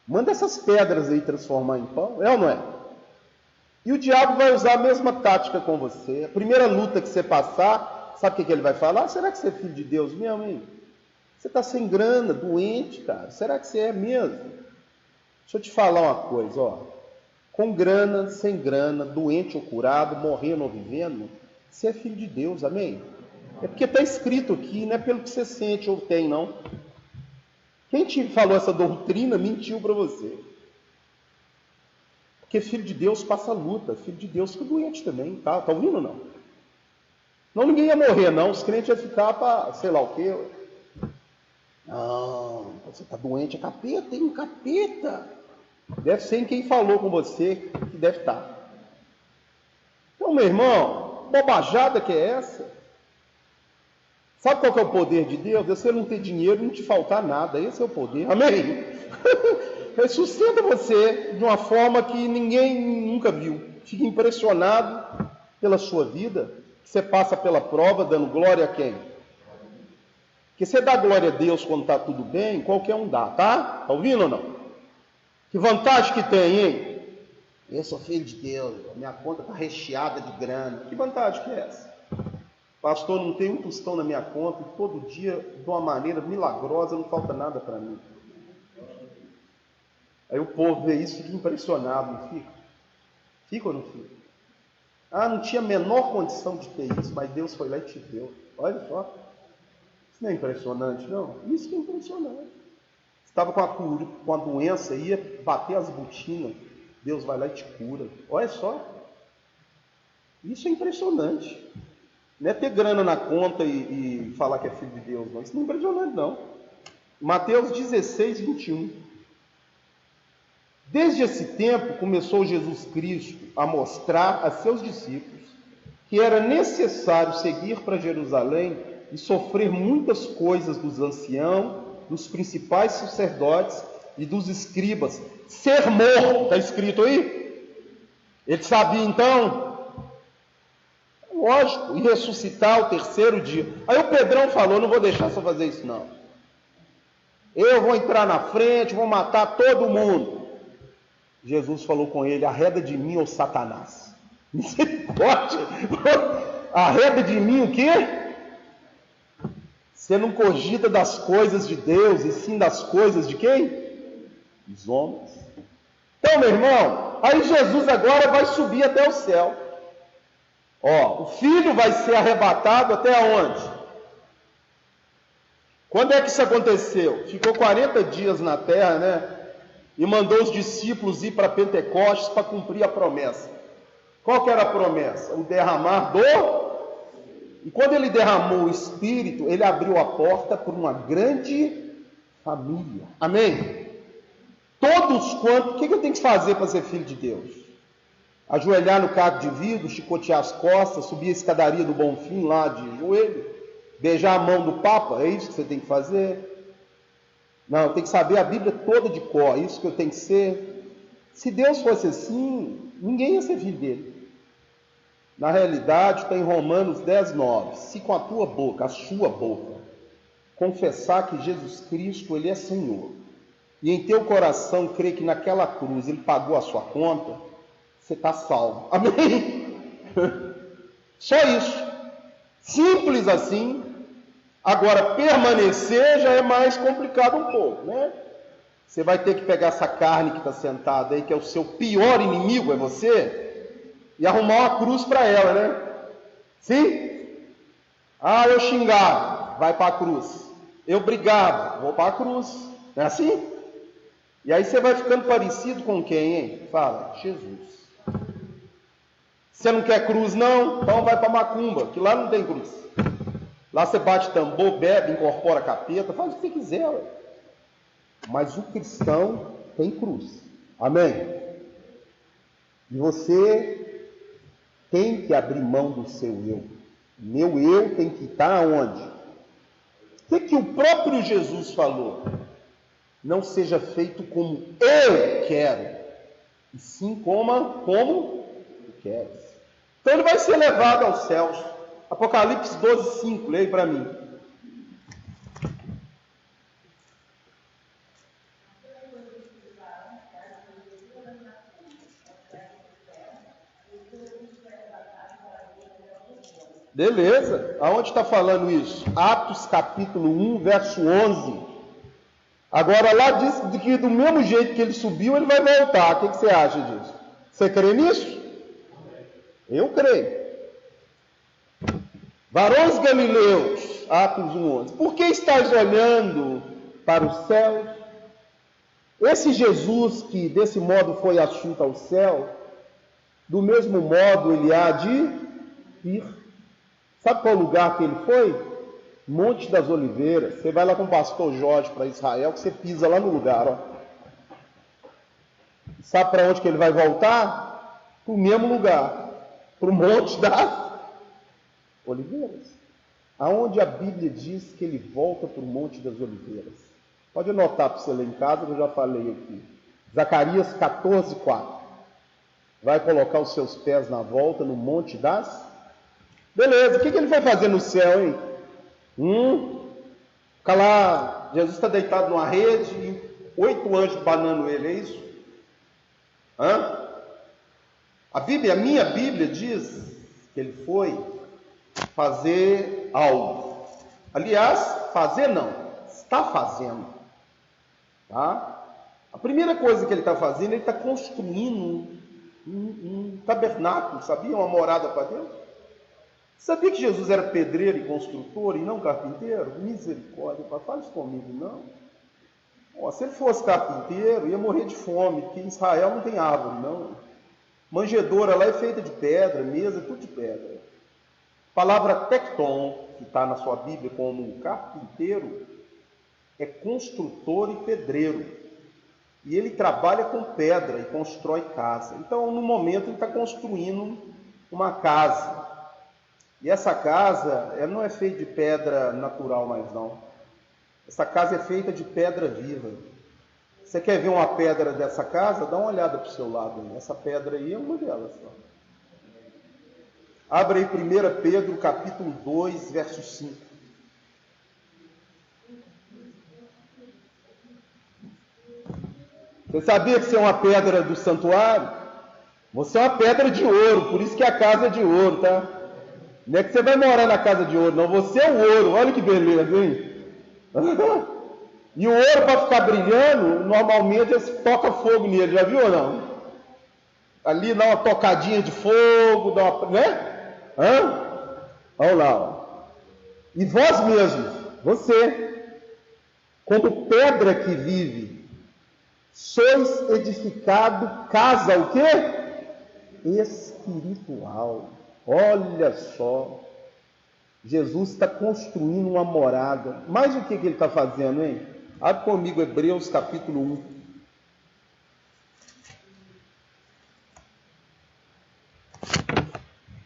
Manda essas pedras aí transformar em pão, é ou não é? E o diabo vai usar a mesma tática com você. A primeira luta que você passar, sabe o que ele vai falar? Será que você é filho de Deus mesmo, hein? Você está sem grana, doente, cara. Será que você é mesmo? Deixa eu te falar uma coisa, Com grana, sem grana, doente ou curado, morrendo ou vivendo, você é filho de Deus, amém? É porque está escrito aqui, não é pelo que você sente ou tem, não. Quem te falou essa doutrina mentiu para você. Porque filho de Deus passa luta, filho de Deus fica doente também, tá? Tá ouvindo ou não? Não, ninguém ia morrer, não. Os crentes iam ficar para sei lá o quê. Não, você está doente, é capeta, tem um capeta. Deve ser em quem falou com você que deve estar. Então, meu irmão, bobajada que é essa? Sabe qual que é o poder de Deus? É você não ter dinheiro e não te faltar nada. Esse é o poder. Amém? Ele sustenta você de uma forma que ninguém nunca viu. Fica impressionado pela sua vida. Você passa pela prova dando glória a quem? Porque você dá glória a Deus quando está tudo bem, qualquer um dá, tá? Está ouvindo ou não? Que vantagem que tem, hein? Eu sou filho de Deus, minha conta está recheada de grana. Que vantagem que é essa? Pastor, não tem um tostão na minha conta e todo dia, de uma maneira milagrosa, não falta nada para mim. Aí o povo vê isso e fica impressionado, não fica? Fica ou não fica? Ah, não tinha a menor condição de ter isso, mas Deus foi lá e te deu. Olha só. Isso não é impressionante, não? Isso que é impressionante. Estava com a doença, ia bater as botinas, Deus vai lá e te cura. Olha só. Isso é impressionante. Não é ter grana na conta e falar que é filho de Deus, não. Isso não é impressionante, não. Mateus 16, 21. Desde esse tempo, começou Jesus Cristo a mostrar a seus discípulos que era necessário seguir para Jerusalém e sofrer muitas coisas dos anciãos, dos principais sacerdotes e dos escribas. Ser morto, está escrito aí? Ele sabia então? Lógico, e ressuscitar o terceiro dia. Aí o Pedrão falou, não vou deixar você fazer isso não. Eu vou entrar na frente, vou matar todo mundo. Jesus falou com ele, arreda de mim, ô Satanás. Misericórdia. Arreda de mim o quê? Você não cogita das coisas de Deus, e sim das coisas de quem? Dos homens. Então, meu irmão, aí Jesus agora vai subir até o céu. Ó, o filho vai ser arrebatado até onde? Quando é que isso aconteceu? Ficou 40 dias na terra, né? E mandou os discípulos ir para Pentecostes para cumprir a promessa. Qual que era a promessa? O derramar do... E quando ele derramou o Espírito, ele abriu a porta para uma grande família. Amém? Todos quantos... O que eu tenho que fazer para ser filho de Deus? Ajoelhar no caco de vidro, chicotear as costas, subir a escadaria do Bonfim lá de joelho, beijar a mão do Papa, é isso que você tem que fazer? Não, tem que saber a Bíblia toda de cor, é isso que eu tenho que ser. Se Deus fosse assim, ninguém ia ser filho dele. Na realidade, está em Romanos 10:9. Se com a tua boca, a sua boca, confessar que Jesus Cristo, Ele é Senhor, e em teu coração crer que naquela cruz Ele pagou a sua conta, você está salvo. Amém? Só isso. Simples assim. Agora, permanecer já é mais complicado um pouco, né? Você vai ter que pegar essa carne que está sentada aí, que é o seu pior inimigo, é você, e arrumar uma cruz para ela, né? Sim? Ah, eu xingava, vai para a cruz. Eu brigava, vou para a cruz. Não é assim? E aí você vai ficando parecido com quem, hein? Fala, Jesus. Você não quer cruz, não? Então vai para Macumba, que lá não tem cruz. Lá você bate tambor, bebe, incorpora capeta, faz o que você quiser. Ué. Mas o cristão tem cruz. Amém? E você tem que abrir mão do seu eu. Meu eu tem que estar onde? O que o próprio Jesus falou? Não seja feito como eu quero, e sim como tu queres. Então ele vai ser levado aos céus. Apocalipse 12:5, leia para mim. Beleza, aonde está falando isso? Atos capítulo 1, verso 11. Agora lá diz que do mesmo jeito que ele subiu, ele vai voltar. O que você acha disso? Você crê nisso? Eu creio. Varões Galileus, Atos 1:11, por que estáis olhando para os céus? Esse Jesus que desse modo foi assunto ao céu, do mesmo modo ele há de ir. Sabe qual lugar que ele foi? Monte das Oliveiras. Você vai lá com o pastor Jorge para Israel, que você pisa lá no lugar, ó. Sabe para onde que ele vai voltar? Para o mesmo lugar, para o Monte das Oliveiras. Aonde a Bíblia diz que ele volta para o Monte das Oliveiras. Pode anotar para você ler em casa, que eu já falei aqui. Zacarias 14:4. Vai colocar os seus pés na volta no Monte das... Beleza, o que ele foi fazer no céu, hein? Fica lá, Jesus está deitado numa rede e 8 anjos banando ele, é isso? A minha Bíblia diz que ele foi fazer algo. Aliás, fazer não, está fazendo. Tá? A primeira coisa que ele está fazendo, ele está construindo um tabernáculo, sabia? Uma morada para Deus. Sabia que Jesus era pedreiro e construtor e não carpinteiro? Misericórdia, fala isso comigo, não. Se ele fosse carpinteiro, ia morrer de fome, porque em Israel não tem árvore, não. Manjedoura lá é feita de pedra, mesa, tudo de pedra. A palavra tecton, que está na sua Bíblia como carpinteiro, é construtor e pedreiro. E ele trabalha com pedra e constrói casa. Então, no momento, ele está construindo uma casa. E essa casa, ela não é feita de pedra natural mais não. Essa casa é feita de pedra viva. Você quer ver uma pedra dessa casa? Dá uma olhada para o seu lado. Essa pedra aí é uma delas. Abre aí 1 Pedro, capítulo 2, verso 5. Você sabia que você é uma pedra do santuário? Você é uma pedra de ouro, por isso que a casa é de ouro, tá? Não é que você vai morar na casa de ouro, não. Você é o ouro. Olha que beleza, hein? E o ouro, para ficar brilhando, normalmente eles tocam fogo nele. Já viu ou não? Ali dá uma tocadinha de fogo, dá uma... né? Olha lá. Ó. E vós mesmos, você, como pedra que vive, sois edificado casa o quê? Espiritual. Olha só, Jesus está construindo uma morada. Mas o que ele está fazendo, hein? Abre comigo Hebreus capítulo 1.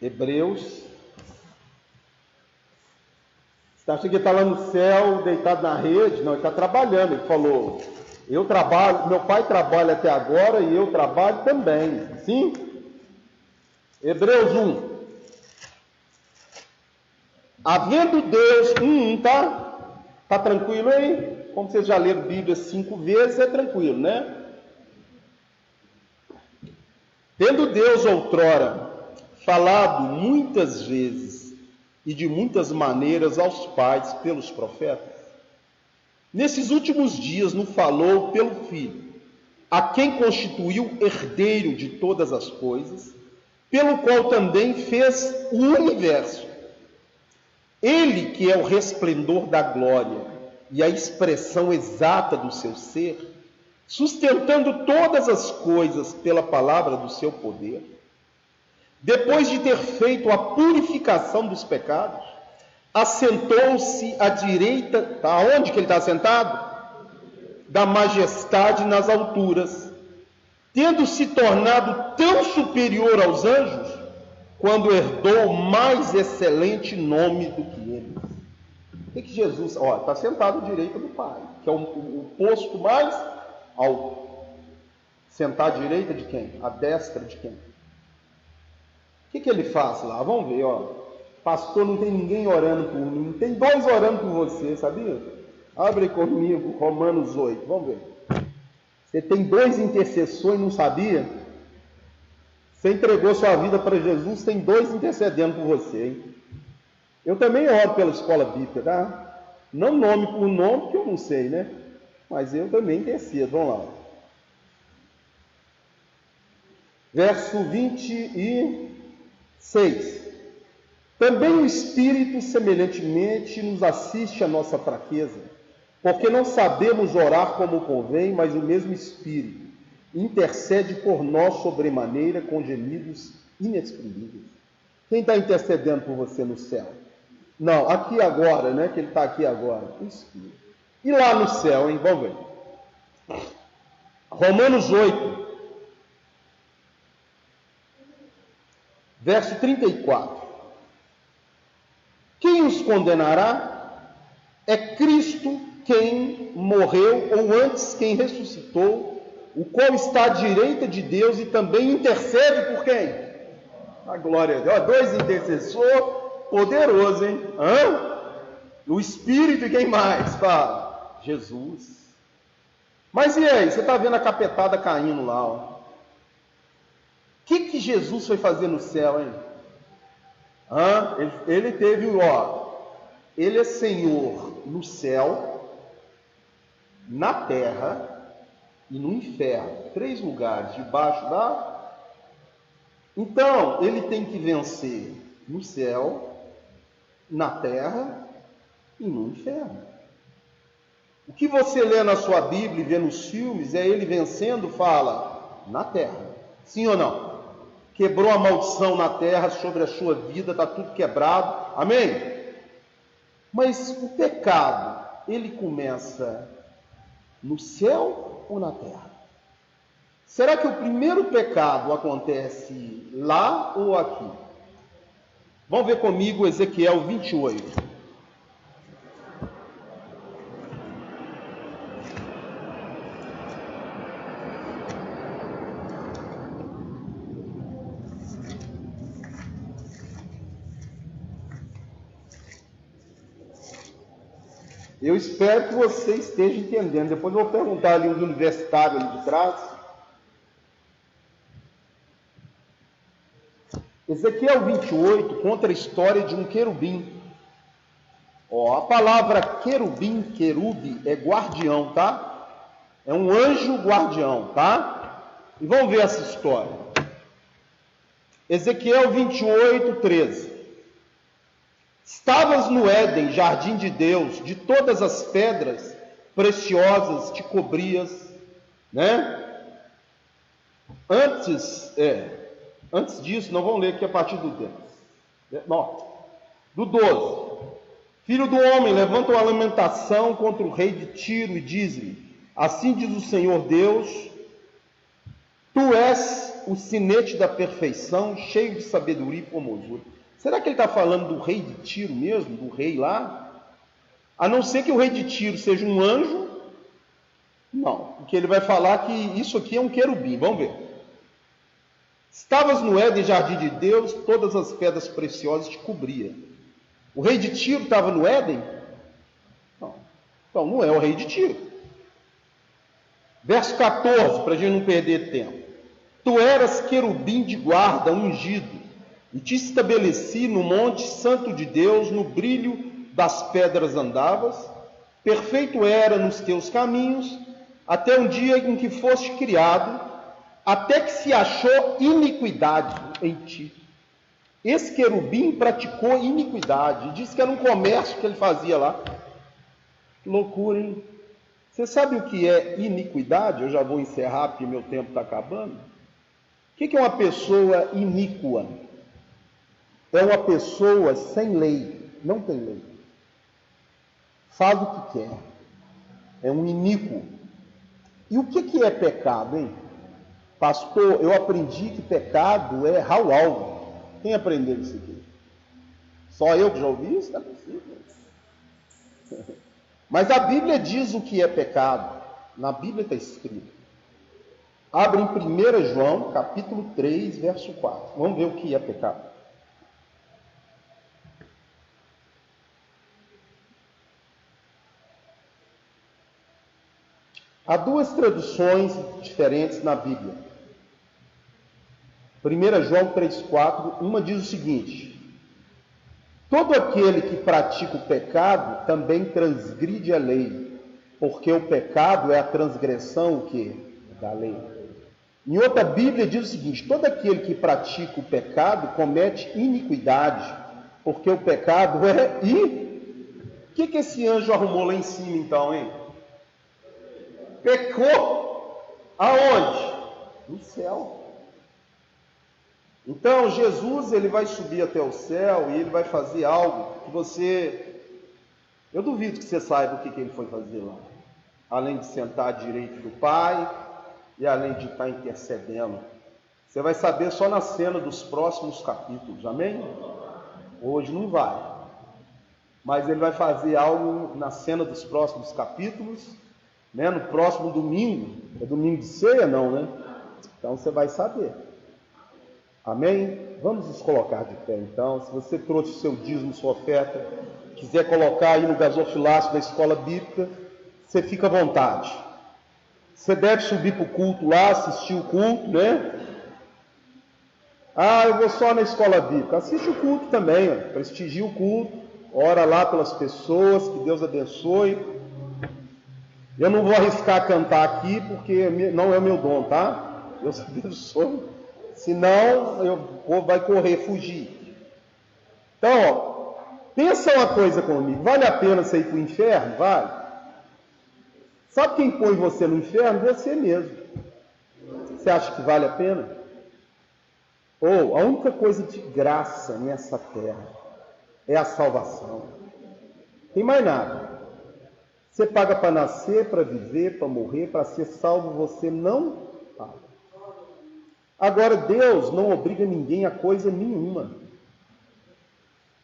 Hebreus. Você acha que ele está lá no céu, deitado na rede? Não, ele está trabalhando. Ele falou, eu trabalho, meu pai trabalha até agora e eu trabalho também. Sim? Hebreus 1. Havendo Deus, tá tranquilo aí? Como vocês já leram Bíblia 5 vezes, é tranquilo, né? Tendo Deus outrora falado muitas vezes e de muitas maneiras aos pais pelos profetas, nesses últimos dias nos falou pelo Filho, a quem constituiu herdeiro de todas as coisas, pelo qual também fez o universo. Ele que é o resplendor da glória e a expressão exata do seu ser, sustentando todas as coisas pela palavra do seu poder, depois de ter feito a purificação dos pecados, assentou-se à direita, aonde que ele está assentado? Da majestade nas alturas, tendo se tornado tão superior aos anjos, quando herdou o mais excelente nome do que eles. O que Jesus... está sentado à direita do Pai, que é o posto mais alto. Sentar à direita de quem? À destra de quem? O que ele faz lá? Vamos ver, Pastor, não tem ninguém orando por mim. Tem 2 orando por você, sabia? Abre comigo, Romanos 8. Vamos ver. Você tem 2 intercessores, não sabia? Você entregou sua vida para Jesus, tem 2 intercedendo por você, hein? Eu também oro pela escola bíblica, tá? Não nome por nome, porque eu não sei, né? Mas eu também intercedo. Vamos lá. Verso 26. Também o Espírito, semelhantemente, nos assiste à nossa fraqueza, porque não sabemos orar como convém, mas o mesmo Espírito intercede por nós sobremaneira com gemidos inexprimíveis. Quem está intercedendo por você no céu? Não, aqui agora, né? Que ele está aqui agora. O Espírito. E lá no céu, hein? Vamos ver. Romanos 8, verso 34. Quem os condenará? É Cristo quem morreu, ou antes quem ressuscitou, o qual está à direita de Deus e também intercede por quem? A glória a Deus. Dois intercessores poderosos, hein? O Espírito e quem mais? Fala, Jesus. Mas e aí? Você está vendo a capetada caindo lá, ó. O que Jesus foi fazer no céu, hein? Ele teve, ele é Senhor no céu, na terra e no inferno. 3 lugares debaixo da... Então, ele tem que vencer no céu, na terra e no inferno. O que você lê na sua Bíblia e vê nos filmes é ele vencendo, fala, na terra. Sim ou não? Quebrou a maldição na terra sobre a sua vida, está tudo quebrado. Amém? Mas o pecado, ele começa no céu ou na terra? Será que o primeiro pecado acontece lá ou aqui? Vamos ver comigo Ezequiel 28. Eu espero que você esteja entendendo. Depois eu vou perguntar ali os universitários ali de trás. Ezequiel 28 conta a história de um querubim. A palavra querubim, querube, é guardião, tá? É um anjo guardião, tá? E vamos ver essa história. Ezequiel 28, 13. Estavas no Éden, jardim de Deus, de todas as pedras preciosas te cobrias, né? Antes disso, nós vamos ler aqui a partir do 10. Do 12. Filho do homem, levanta uma lamentação contra o rei de Tiro e diz-lhe, assim diz o Senhor Deus, tu és o sinete da perfeição, cheio de sabedoria e formosura. Será que ele está falando do rei de Tiro mesmo? Do rei lá? A não ser que o rei de Tiro seja um anjo. Não, porque ele vai falar que isso aqui é um querubim. Vamos ver. Estavas no Éden, jardim de Deus, todas as pedras preciosas te cobriam. O rei de Tiro estava no Éden? Não. Então não é o rei de Tiro. Verso 14, para a gente não perder tempo. Tu eras querubim de guarda, ungido, e te estabeleci no monte santo de Deus, no brilho das pedras andavas, perfeito era nos teus caminhos, até um dia em que foste criado, até que se achou iniquidade em ti. Esse querubim praticou iniquidade, disse que era um comércio que ele fazia lá. Que loucura, hein? Você sabe o que é iniquidade? Eu já vou encerrar porque meu tempo está acabando. O que é uma pessoa iníqua? É uma pessoa sem lei, não tem lei. Faz o que quer. É um iníquo. E o que é pecado, hein? Pastor, eu aprendi que pecado é rau-alvo. Quem aprendeu isso aqui? Só eu que já ouvi isso? Não é possível. Mas a Bíblia diz o que é pecado. Na Bíblia está escrito. Abre em 1 João, capítulo 3, verso 4. Vamos ver o que é pecado. Há 2 traduções diferentes na Bíblia. 1 João 3,4, uma diz o seguinte: todo aquele que pratica o pecado também transgride a lei, porque o pecado é a transgressão o quê? Da lei. Em outra Bíblia diz o seguinte: todo aquele que pratica o pecado comete iniquidade, Porque o pecado é... E o que esse anjo arrumou lá em cima então, hein? Pecou aonde? No céu. Então Jesus, ele vai subir até o céu e ele vai fazer algo que você... Eu duvido que você saiba o que ele foi fazer lá. Além de sentar à direita do Pai e além de estar intercedendo. Você vai saber só na cena dos próximos capítulos, amém? Hoje não vai. Mas ele vai fazer algo na cena dos próximos capítulos, né? No próximo domingo. É domingo de ceia, não, né? Então você vai saber. Amém? Vamos nos colocar de pé então. Se você trouxe o seu dízimo, sua oferta, quiser colocar aí no gasofilácio da escola bíblica, você fica à vontade. Você deve subir para o culto lá, assistir o culto, né? Ah, eu vou só na escola bíblica. Assiste o culto também, ó. Prestigia o culto, ora lá pelas pessoas, que Deus abençoe. Eu não vou arriscar cantar aqui, porque não é o meu dom, tá? Deus abençoe. Senão, vai correr, fugir. Então, ó, pensa uma coisa comigo. Vale a pena você ir para o inferno? Vale. Sabe quem põe você no inferno? Você mesmo. Você acha que vale a pena? Ou a única coisa de graça nessa terra é a salvação. Tem mais nada. Você paga para nascer, para viver, para morrer, para ser salvo, você não paga. Agora, Deus não obriga ninguém a coisa nenhuma.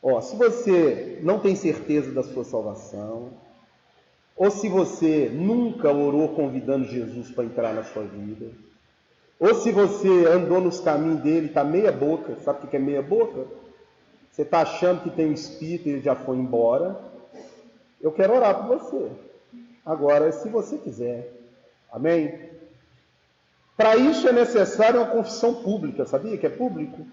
Ó, se você não tem certeza da sua salvação, ou se você nunca orou convidando Jesus para entrar na sua vida, ou se você andou nos caminhos dele e está meia boca, sabe o que é meia boca? Você está achando que tem um espírito e ele já foi embora. Eu quero orar por você. Agora, se você quiser. Amém? Para isso é necessário uma confissão pública, sabia que é público?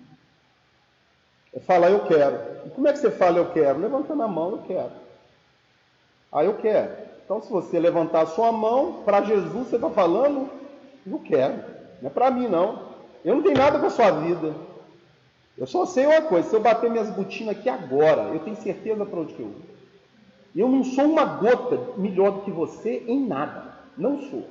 É falar eu quero. E como é que você fala eu quero? Levantando a mão, eu quero. Ah, eu quero. Então, se você levantar a sua mão, para Jesus você está falando, eu quero. Não é para mim, não. Eu não tenho nada com a sua vida. Eu só sei uma coisa, se eu bater minhas botinas aqui agora, eu tenho certeza para onde que eu vou. Eu não sou uma gota melhor do que você em nada. Não sou.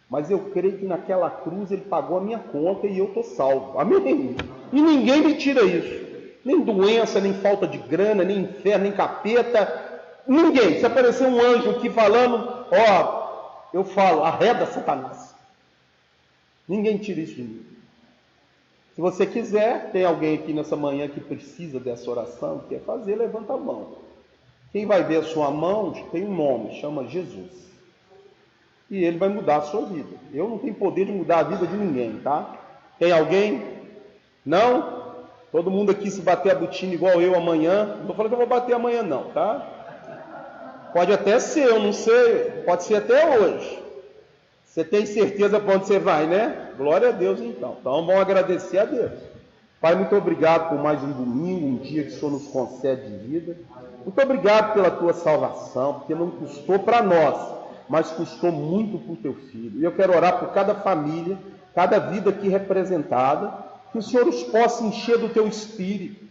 Mas eu creio que naquela cruz ele pagou a minha conta e eu estou salvo. Amém? E ninguém me tira isso. Nem doença, nem falta de grana, nem inferno, nem capeta. Ninguém. Se aparecer um anjo aqui falando, ó, eu falo, arreda Satanás. Ninguém tira isso de mim. Se você quiser, tem alguém aqui nessa manhã que precisa dessa oração, quer fazer, levanta a mão. Quem vai ver a sua mão tem um nome, chama Jesus. E ele vai mudar a sua vida. Eu não tenho poder de mudar a vida de ninguém, tá? Tem alguém? Não? Todo mundo aqui se bater a botina igual eu amanhã. Não estou falando que eu vou bater amanhã não, tá? Pode até ser, eu não sei. Pode ser até hoje. Você tem certeza para onde você vai, né? Glória a Deus então. Então vamos agradecer a Deus. Pai, muito obrigado por mais um domingo, um dia que o Senhor nos concede de vida. Muito obrigado pela tua salvação, porque não custou para nós, mas custou muito por teu filho. E eu quero orar por cada família, cada vida aqui representada, que o Senhor os possa encher do teu espírito,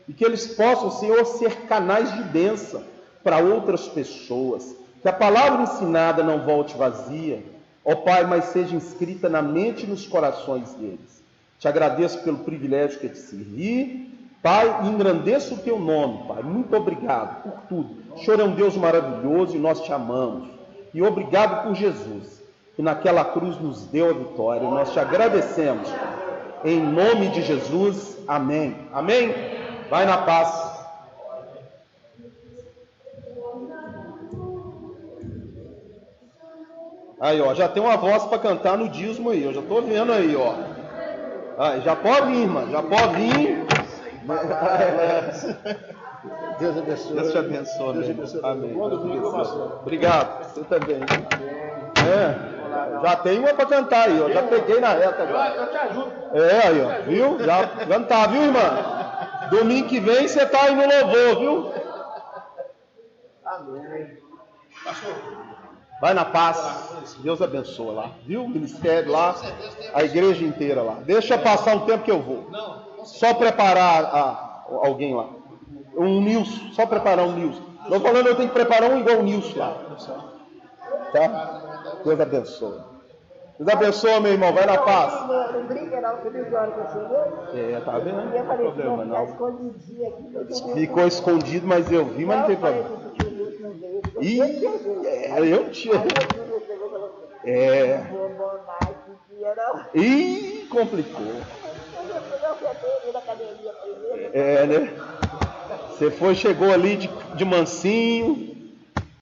e que eles possam, Senhor, ser canais de bênção para outras pessoas. Que a palavra ensinada não volte vazia, ó Pai, mas seja inscrita na mente e nos corações deles. Te agradeço pelo privilégio que é te servir, Pai, e engrandeço o teu nome, Pai. Muito obrigado por tudo. O Senhor é um Deus maravilhoso e nós te amamos. E obrigado por Jesus, que naquela cruz nos deu a vitória. Nós te agradecemos. Em nome de Jesus, amém. Amém? Vai na paz. Aí, ó, já tem uma voz para cantar no dízimo aí. Eu já estou vendo aí, ó. Aí, já pode vir, irmã. Já pode vir. Deus abençoe. Deus te abençoe. Deus te abençoe. Amém. Bom domingo, pastor. Obrigado. Você também. Já tem uma para cantar aí, ó. Já peguei na reta. Eu te ajudo. Aí, ó. Viu? Já cantar, viu, irmã? Domingo que vem você tá aí no louvor, viu? Amém. Pastor. Vai na paz. Deus abençoe lá. Viu? O ministério lá. A igreja inteira lá. Deixa passar um tempo que eu vou. Só preparar alguém lá. Um Nilson, só preparar um Nilson. Não falando, eu tenho que preparar um igual o Nilson lá. Tá? Deus abençoe. Deus abençoe, meu irmão. Vai na paz. Não brinca não, você viu que hora que eu cheguei? Tá vendo? E eu falei, Não tem problema, não, não. escondidinho aqui. Ficou escondido, mas eu vi, mas não tem problema. Eu tinha. Complicou. Né? Você chegou ali de mansinho.